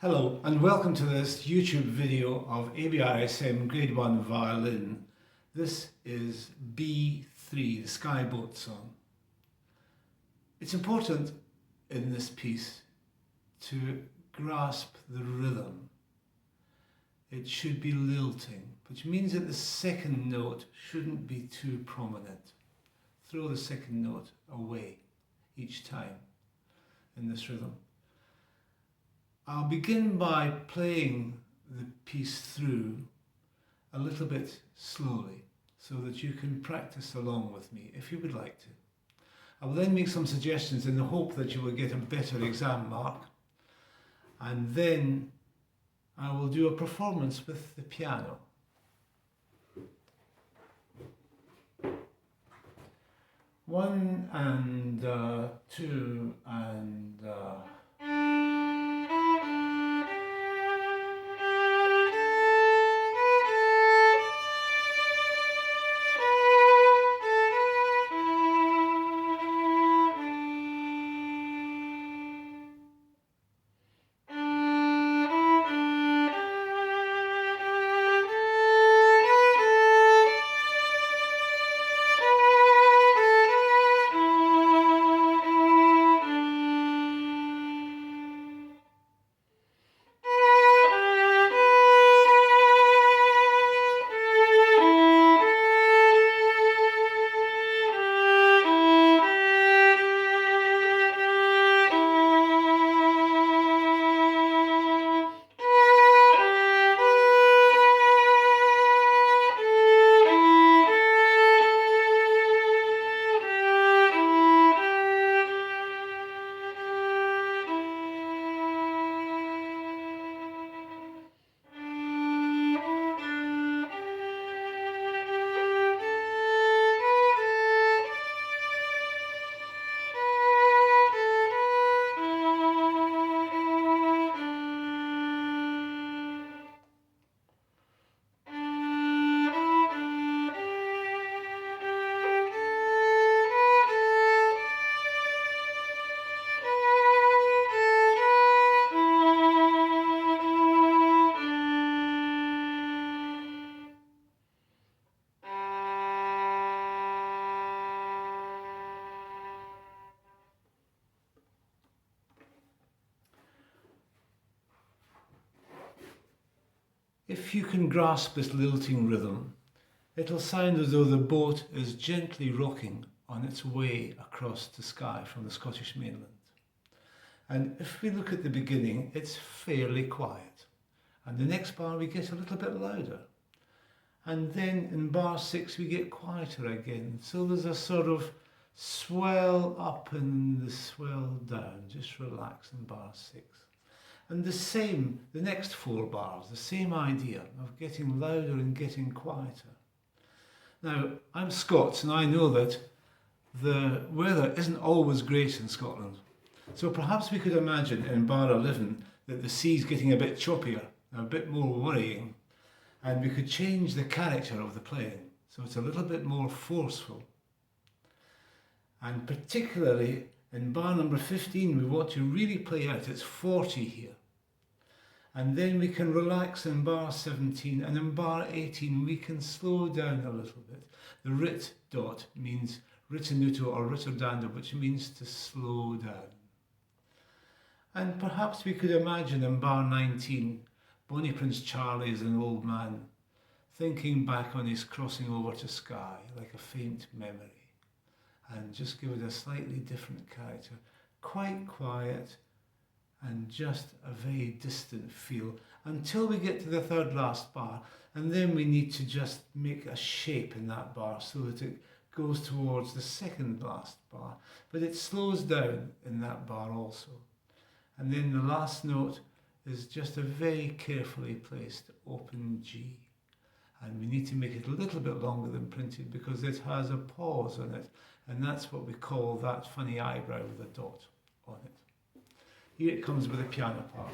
Hello and welcome to this YouTube video of Abrsm Grade 1 Violin. This is B3, the Sky Boat song. It's important in this piece to grasp the rhythm. It should be lilting, which means that the second note shouldn't be too prominent. Throw the second note away each time in this rhythm. I'll begin by playing the piece through a little bit slowly so that you can practice along with me if you would like to. I will then make some suggestions in the hope that you will get a better exam mark, and then I will do a performance with the piano. One and two and if you can grasp this lilting rhythm, it'll sound as though the boat is gently rocking on its way across the sky from the Scottish mainland. And if we look at the beginning, it's fairly quiet. And the next bar we get a little bit louder. And then in bar 6 we get quieter again. So there's a sort of swell up and the swell down. Just relax in bar 6. And the same, the next 4 bars, the same idea of getting louder and getting quieter. Now, I'm Scots and I know that the weather isn't always great in Scotland. So perhaps we could imagine in bar 11 that the sea's getting a bit choppier, a bit more worrying, and we could change the character of the playing so it's a little bit more forceful. And particularly in bar number 15 we want to really play out, it's 40 here. And then we can relax in bar 17, and in bar 18 we can slow down a little bit. The rit dot means ritenuto or ritardando, which means to slow down. And perhaps we could imagine in bar 19, Bonnie Prince Charlie is an old man, thinking back on his crossing over to Skye, like a faint memory, and just give it a slightly different character, quite quiet, and just a very distant feel until we get to the third last bar, and then we need to just make a shape in that bar so that it goes towards the second last bar, but it slows down in that bar also. And then the last note is just a very carefully placed open G, and we need to make it a little bit longer than printed because it has a pause on it, and that's what we call that funny eyebrow with a dot on it. Here it comes with a piano part.